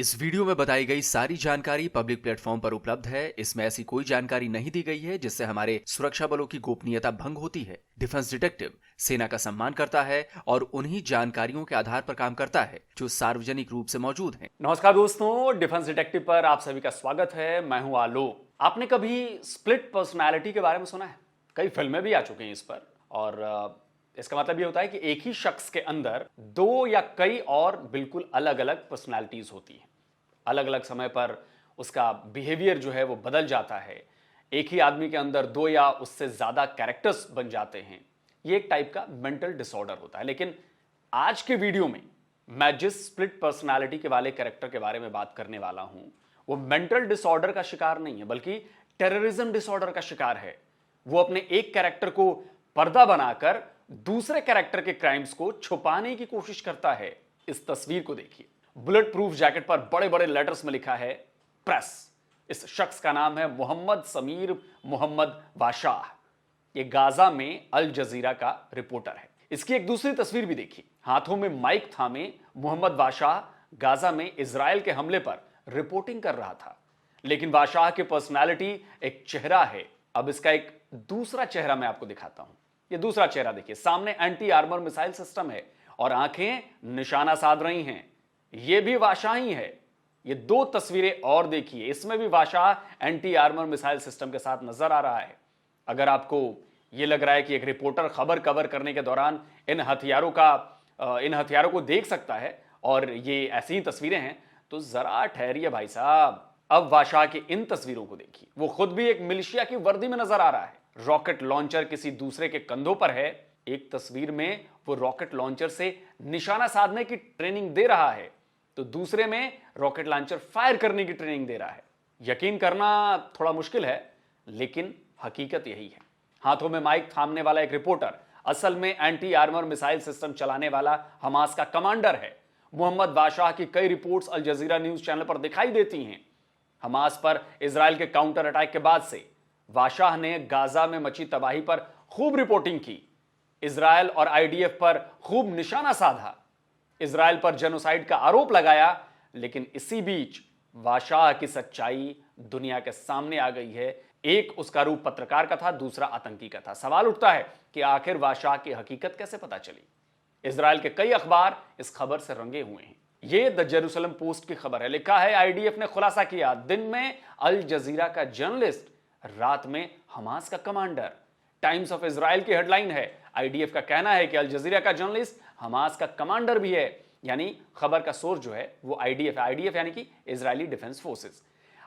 इस वीडियो में बताई गई सारी जानकारी पब्लिक प्लेटफॉर्म पर उपलब्ध है। इसमें ऐसी कोई जानकारी नहीं दी गई है जिससे हमारे सुरक्षा बलों की गोपनीयता भंग होती है। डिफेंस डिटेक्टिव सेना का सम्मान करता है और उन्हीं जानकारियों के आधार पर काम करता है जो सार्वजनिक रूप से मौजूद हैं। नमस्कार दोस्तों, डिफेंस डिटेक्टिव पर आप सभी का स्वागत है। मैं हूं आलोक। आपने कभी स्प्लिट पर्सनालिटी के बारे में सुना है? कई फिल्में भी आ चुकी हैं इस पर। और इसका मतलब ये होता है कि एक ही शख्स के अंदर दो या कई और बिल्कुल अलग अलग पर्सनालिटीज होती हैं। अलग अलग समय पर उसका बिहेवियर जो है वो बदल जाता है। एक ही आदमी के अंदर दो या उससे ज्यादा कैरेक्टर्स बन जाते हैं। ये एक टाइप का मेंटल डिसऑर्डर होता है। लेकिन आज के वीडियो में मैं जिस स्प्लिट पर्सनालिटी के वाले कैरेक्टर के बारे में बात करने वाला हूं, वो मेंटल डिसऑर्डर का शिकार नहीं है, बल्कि टेररिज्म डिसऑर्डर का शिकार है। वो अपने एक कैरेक्टर को पर्दा बनाकर दूसरे कैरेक्टर के क्राइम्स को छुपाने की कोशिश करता है। इस तस्वीर को देखिए। बुलेट प्रूफ जैकेट पर बड़े बड़े लेटर्स में लिखा है प्रेस। इस शख्स का नाम है मोहम्मद समीर मोहम्मद बादशाह। ये गाजा में अल जजीरा का रिपोर्टर है। इसकी एक दूसरी तस्वीर भी देखिए। हाथों में माइक थामे मोहम्मद बादशाह गाजा में इजराइल के हमले पर रिपोर्टिंग कर रहा था। लेकिन बादशाह की पर्सनालिटी एक चेहरा है। अब इसका एक दूसरा चेहरा मैं आपको दिखाता हूं। ये दूसरा चेहरा देखिए। सामने एंटी आर्मर मिसाइल सिस्टम है और आंखें निशाना साध रही हैं। ये भी बादशाह ही है। ये दो तस्वीरें और देखिए। इसमें भी बादशाह एंटी आर्मर मिसाइल सिस्टम के साथ नजर आ रहा है। अगर आपको ये लग रहा है कि एक रिपोर्टर खबर कवर करने के दौरान इन हथियारों को देख सकता है और ये ऐसी ही तस्वीरें हैं, तो जरा ठहरिए भाई साहब। अब बादशाह की इन तस्वीरों को देखिए। वो खुद भी एक मिलिशिया की वर्दी में नजर आ रहा है। रॉकेट लॉन्चर किसी दूसरे के कंधों पर है। एक तस्वीर में वो रॉकेट लॉन्चर से निशाना साधने की ट्रेनिंग दे रहा है, तो दूसरे में रॉकेट लॉन्चर फायर करने की ट्रेनिंग दे रहा है। यकीन करना थोड़ा मुश्किल है, लेकिन हकीकत यही है। हाथों में माइक थामने वाला एक रिपोर्टर असल में एंटी आर्मर मिसाइल सिस्टम चलाने वाला हमास का कमांडर है। मोहम्मद बादशाह की कई रिपोर्ट्स अल जजीरा न्यूज चैनल पर दिखाई देती हैं। हमास पर इजराइल के काउंटर अटैक के बाद से बादशाह ने गाजा में मची तबाही पर खूब रिपोर्टिंग की। इजराइल और आईडीएफ पर खूब निशाना साधा। इजराइल पर जेनोसाइड का आरोप लगाया। लेकिन इसी बीच बादशाह की सच्चाई दुनिया के सामने आ गई है। एक उसका रूप पत्रकार का था, दूसरा आतंकी का था। सवाल उठता है कि आखिर बादशाह की हकीकत कैसे पता चली? इजराइल के कई अखबार इस खबर से रंगे हुए हैं। ये द जेरूसलम पोस्ट की खबर है। लिखा है आईडीएफ ने खुलासा किया, दिन में अल जजीरा का जर्नलिस्ट, रात में हमास का कमांडर। टाइम्स ऑफ इजराइल की हेडलाइन है। आईडीएफ का कहना है कि अल जजीरा का जर्नलिस्ट हमास का कमांडर भी है। यानी खबर का सोर्स जो है वो आईडीएफ है। आईडीएफ यानी कि इजरायली डिफेंस फोर्सेस।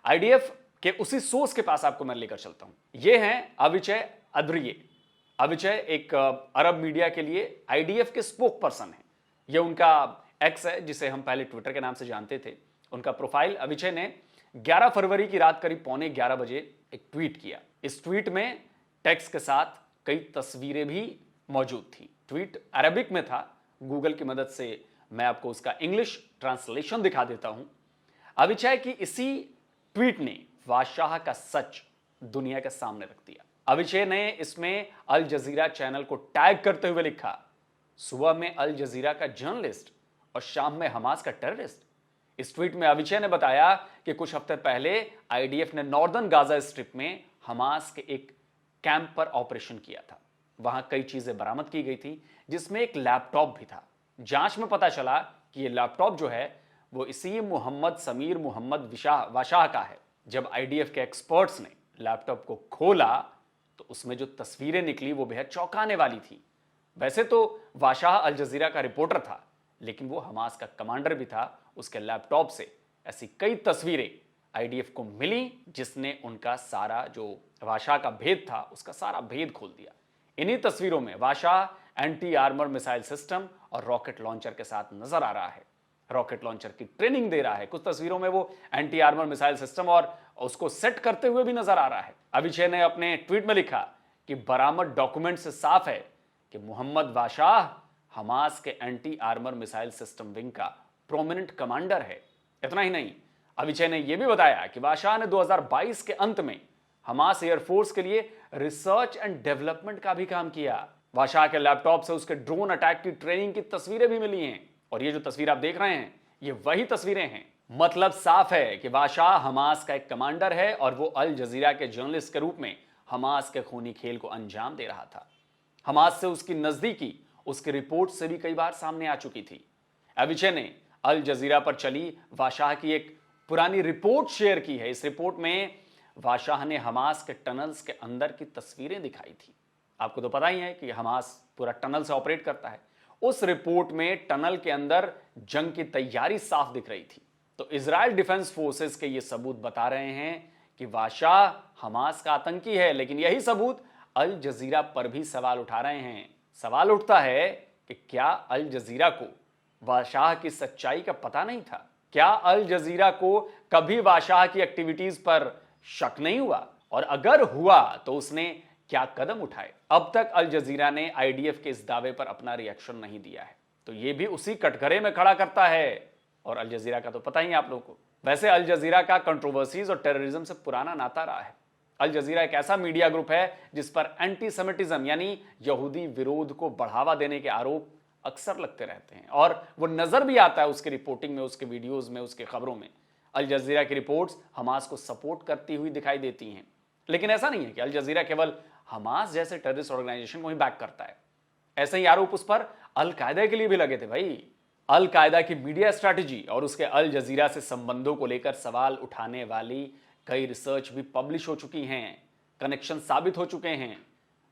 आईडीएफ के उसी सोर्स के पास आपको मैं लेकर चलता हूं। ये हैं अविचय अद्रिये। अविचय एक अरब मीडिया के लिए आईडीएफ के स्पोक पर्सन है। ये उनका एक्स है, जिसे हम पहले ट्विटर के नाम से जानते थे। उनका प्रोफाइल अविचय ने 11 फरवरी की रात करीब 11:15 बजे एक ट्वीट किया। इस ट्वीट में टेक्स्ट के साथ कई तस्वीरें भी मौजूद थी। ट्वीट अरबिक में था। गूगल की मदद से मैं आपको उसका इंग्लिश ट्रांसलेशन दिखा देता हूं। अविचय की इसी ट्वीट ने बादशाह का सच दुनिया के सामने रख दिया। अविचय ने इसमें अल जजीरा चैनल को टैग करते हुए लिखा, सुबह में अल जजीरा का जर्नलिस्ट और शाम में हमास का टेररिस्ट। इस ट्वीट में अविचय ने बताया कि कुछ हफ्ते पहले आईडीएफ ने नॉर्दर्न गाजा स्ट्रिप में हमास के एक कैंप पर ऑपरेशन किया था। वहां कई चीजें बरामद की गई थी, जिसमें एक लैपटॉप भी था। जांच में पता चला कि यह लैपटॉप जो है वो इसी मोहम्मद समीर मोहम्मद बादशाह का है। जब आईडीएफ के एक्सपर्ट्स ने लैपटॉप को खोला तो उसमें जो तस्वीरें निकली वो बेहद चौंकाने वाली थी। वैसे तो बादशाह अल जजीरा का रिपोर्टर था, लेकिन वो हमास का कमांडर भी था। उसके लैपटॉप से ऐसी कई तस्वीरें आईडीएफ को मिली, जिसने उनका सारा जो बादशाह का भेद था उसका सारा भेद खोल दिया। इन्हीं तस्वीरों में बादशाह एंटी आर्मर मिसाइल सिस्टम और रॉकेट लॉन्चर के साथ नजर आ रहा है। रॉकेट लॉन्चर की ट्रेनिंग दे रहा है। कुछ तस्वीरों में वो एंटी आर्मर मिसाइल सिस्टम और उसको सेट करते हुए भी नजर आ रहा है। अविचय ने अपने ट्वीट में लिखा कि बरामद डॉक्यूमेंट से साफ है कि मोहम्मद बादशाह हमास के anti armour missile system wing का प्रोमिनेंट कमांडर है। इतना ही नहीं, अविचय ने यह भी बताया कि बादशाह ने 2022 के अंत में हमास एयरफोर्स के लिए रिसर्च एंड डेवलपमेंट का भी काम किया। बादशाह के लैपटॉप से उसके ड्रोन अटैक की ट्रेनिंग की तस्वीरें भी मिली हैं। और ये जो तस्वीर आप देख रहे हैं, ये वही तस्वीरें हैं मतलब साफ है कि बादशाह हमास का एक कमांडर है और वो अल जजीरा के जर्नलिस्ट के रूप में हमास के खूनी खेल को अंजाम दे रहा था। हमास से उसकी नजदीकी उसकी रिपोर्ट से भी कई बार सामने आ चुकी थी। अविचे ने अल जजीरा पर चली वाशाह की एक पुरानी रिपोर्ट शेयर की है। इस रिपोर्ट में वाशाह ने हमास के टनल्स के अंदर की तस्वीरें दिखाई थी। आपको तो पता ही है कि हमास पूरा टनल से ऑपरेट करता है। उस रिपोर्ट में टनल के अंदर जंग की तैयारी साफ दिख रही थी। तो इजराइल डिफेंस फोर्सेस के ये सबूत बता रहे हैं कि वाशाह हमास का आतंकी है, लेकिन यही सबूत अल जजीरा पर भी सवाल उठा रहे हैं। सवाल उठता है कि क्या अल जजीरा को वाशाह की सच्चाई का पता नहीं था? क्या अल जजीरा को कभी वाशाह की एक्टिविटीज पर शक नहीं हुआ? और अगर हुआ तो उसने क्या कदम उठाए? अब तक अल जजीरा ने आईडीएफ के इस दावे पर अपना रिएक्शन नहीं दिया है, तो यह भी उसी कटघरे में खड़ा करता है। और अल जजीरा का तो पता ही है आप लोगों को। वैसे अल जजीरा का कंट्रोवर्सीज और टेररिज्म से पुराना नाता रहा है। अल जजीरा एक ऐसा मीडिया ग्रुप है जिस पर एंटी सेमिटिज्म यानी यहूदी विरोध को बढ़ावा देने के आरोप अक्सर लगते रहते हैं, और वो नजर भी आता है उसकी रिपोर्टिंग में, उसके वीडियोस में, उसके खबरों में। अल जजीरा की रिपोर्ट्स हमास को सपोर्ट करती हुई दिखाई देती हैं। लेकिन ऐसा नहीं है कि अल जजीरा केवल हमास जैसे टेररिस्ट ऑर्गेनाइजेशन को ही बैक करता है। ऐसे ही आरोप उस पर अल कायदा के लिए भी लगे थे भाई। अल कायदा की मीडिया स्ट्रैटेजी और उसके अल जजीरा से संबंधों को लेकर सवाल उठाने वाली कई रिसर्च भी पब्लिश हो चुकी हैं, कनेक्शन साबित हो चुके हैं।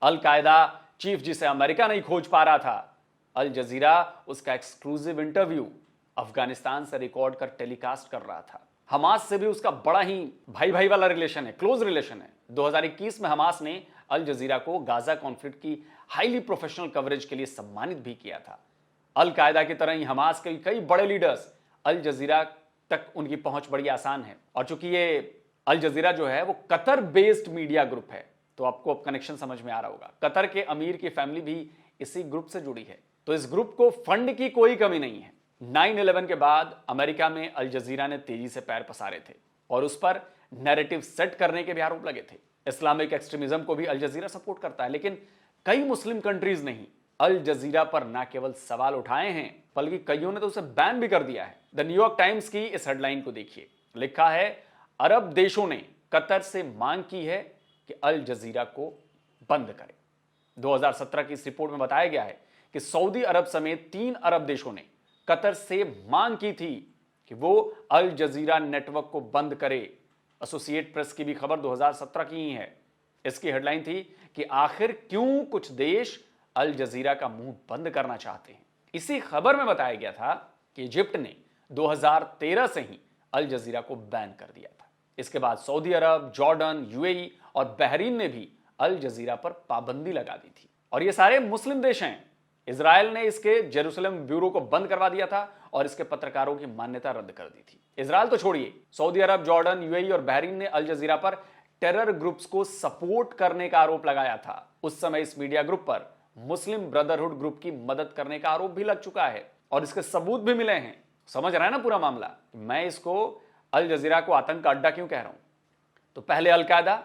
अल कायदा चीफ जिसे अमेरिका नहीं खोज पा रहा था, अल जजीरा उसका एक्सक्लूसिव इंटरव्यू अफगानिस्तान से रिकॉर्ड कर टेलीकास्ट कर रहा था। हमास से भी उसका बड़ा ही भाई भाई वाला रिलेशन है, क्लोज रिलेशन है। 2021 में हमास ने अल जजीरा को गाजा कॉन्फ्लिक्ट की हाईली प्रोफेशनल कवरेज के लिए सम्मानित भी किया था। अल कायदा की तरह ही हमास के कई बड़े लीडर्स अल जजीरा तक उनकी पहुंच बड़ी आसान है। और चूंकि ये अल जजीरा जो है वो कतर बेस्ड मीडिया ग्रुप है, तो आपको अब कनेक्शन समझ में आ रहा होगा। कतर के अमीर की फैमिली भी इसी ग्रुप से जुड़ी है, तो इस ग्रुप को फंड की कोई कमी नहीं है। 9/11 के बाद अमेरिका में अल जजीरा ने तेजी से पैर पसारे थे और उस पर नैरेटिव सेट करने के भी आरोप लगे थे। इस्लामिक एक्सट्रीमिज्म को भी अल जजीरा सपोर्ट करता है, लेकिन कई मुस्लिम कंट्रीज नहीं अल जजीरा पर न केवल सवाल उठाए हैं बल्कि कईयों ने तो उसे बैन भी कर दिया है। द न्यूयॉर्क टाइम्स की इस हेडलाइन को देखिए, लिखा है अरब देशों ने कतर से मांग की है कि अल जजीरा को बंद करे। 2017 की इस रिपोर्ट में बताया गया है कि सऊदी अरब समेत 3 अरब देशों ने कतर से मांग की थी कि वो अल जजीरा नेटवर्क को बंद करे। एसोसिएट प्रेस की भी खबर 2017 की ही है। इसकी हेडलाइन थी कि आखिर क्यों कुछ देश अल जजीरा का मुंह बंद करना चाहते हैं। इसी खबर में बताया गया था कि इजिप्ट ने 2013 से ही अल जजीरा को बैन कर दिया था। इसके बाद सऊदी अरब, जॉर्डन, यूएई और बहरीन ने भी अल जजीरा पर पाबंदी लगा दी थी, और ये सारे मुस्लिम देश हैं। इजराइल ने इसके जेरूसलम ब्यूरो को बंद करवा दिया था और इसके पत्रकारों की मान्यता रद्द कर दी थी। इजराइल तो छोड़िए, सऊदी अरब, जॉर्डन, यूएई और बहरीन ने अल जजीरा पर टेरर ग्रुप्स को सपोर्ट करने का आरोप लगाया था। उस समय इस मीडिया ग्रुप पर मुस्लिम ब्रदरहुड ग्रुप की मदद करने का आरोप भी लग चुका है और इसके सबूत भी मिले हैं। समझ रहा है ना पूरा मामला? मैं इसको अल जजीरा को आतंक का अड्डा क्यों कह रहा हूं? तो पहले अल कायदा,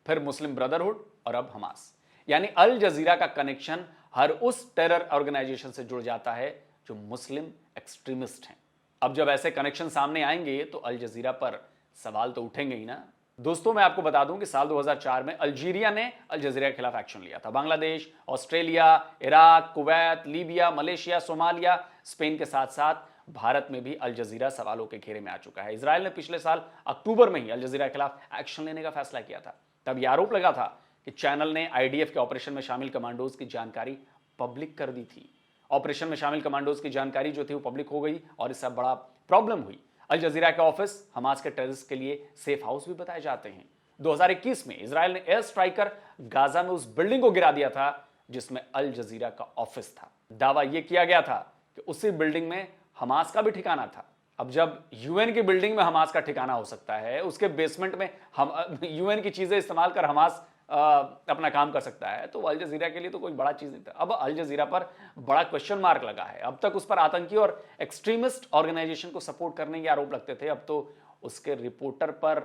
फिर मुस्लिम ब्रदरहुड और अब हमास। यानी अल जजीरा का कनेक्शन हर उस टेरर ऑर्गेनाइजेशन से जुड़ जाता है जो मुस्लिम एक्सट्रीमिस्ट हैं। अब जब ऐसे कनेक्शन सामने आएंगे तो अल जजीरा पर सवाल तो उठेंगे ही ना। दोस्तों, मैं आपको बता दूं कि साल 2004 में अल्जीरिया ने अल जजीरा के खिलाफ एक्शन लिया था। Bangladesh, Australia, Iraq, Kuwait, Libya, Malaysia, Somalia, Spain के साथ साथ भारत में भी अल जजीरा सवालों के घेरे में आ चुका है। इजराइल ने पिछले साल अक्टूबर में ही अल जजीरा के खिलाफ एक्शन लेने का फैसला किया था। तब यह आरोप लगा था कि चैनल ने आईडीएफ के ऑपरेशन में शामिल कमांडोज की जानकारी पब्लिक कर दी थी। ऑपरेशन में शामिल कमांडोज की जानकारी जो थी वो पब्लिक हो गई और इससे बड़ा प्रॉब्लम हुई। अल जजीरा के ऑफिस हमास के टेररिस्ट के लिए सेफ हाउस भी बताए जाते हैं। 2021 में इजराइल ने एयर स्ट्राइकर गाजा में उस बिल्डिंग को गिरा दिया था जिसमें अल जजीरा का ऑफिस था। दावा यह किया गया था कि उसी बिल्डिंग में हमास का भी ठिकाना था। अब जब यूएन की बिल्डिंग में हमास का ठिकाना हो सकता है, उसके बेसमेंट में हम यूएन की चीजें इस्तेमाल कर हमास अपना काम कर सकता है, तो अल जजीरा के लिए तो कोई बड़ा चीज नहीं था। अब अल जजीरा पर बड़ा क्वेश्चन मार्क लगा है। अब तक उस पर आतंकी और एक्सट्रीमिस्ट ऑर्गेनाइजेशन को सपोर्ट करने के आरोप लगते थे, अब तो उसके रिपोर्टर पर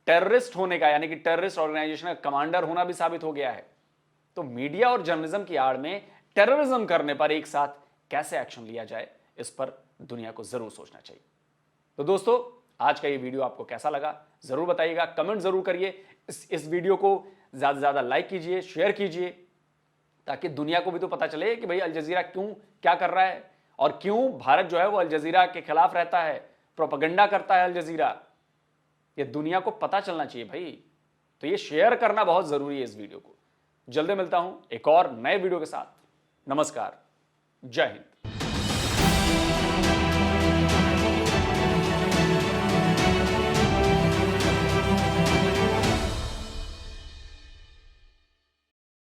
टेररिस्ट होने का यानी कि टेररिस्ट ऑर्गेनाइजेशन का कमांडर होना भी साबित हो गया है। तो मीडिया और जर्नलिज्म की आड़ में टेररिज्म करने पर एक साथ कैसे एक्शन लिया जाए, इस पर दुनिया को जरूर सोचना चाहिए। तो दोस्तों, आज का ये वीडियो आपको कैसा लगा जरूर बताइएगा, कमेंट जरूर करिए। इस वीडियो को ज्यादा से ज्यादा लाइक कीजिए, शेयर कीजिए, ताकि दुनिया को भी तो पता चले कि भाई अल जजीरा क्यों क्या कर रहा है और क्यों भारत जो है वो अल जजीरा के खिलाफ रहता है, प्रोपेगेंडा करता है अल जजीरा। ये दुनिया को पता चलना चाहिए भाई। तो ये शेयर करना बहुत जरूरी है इस वीडियो को। जल्दी मिलता हूं एक और नए वीडियो के साथ। नमस्कार, जय हिंद।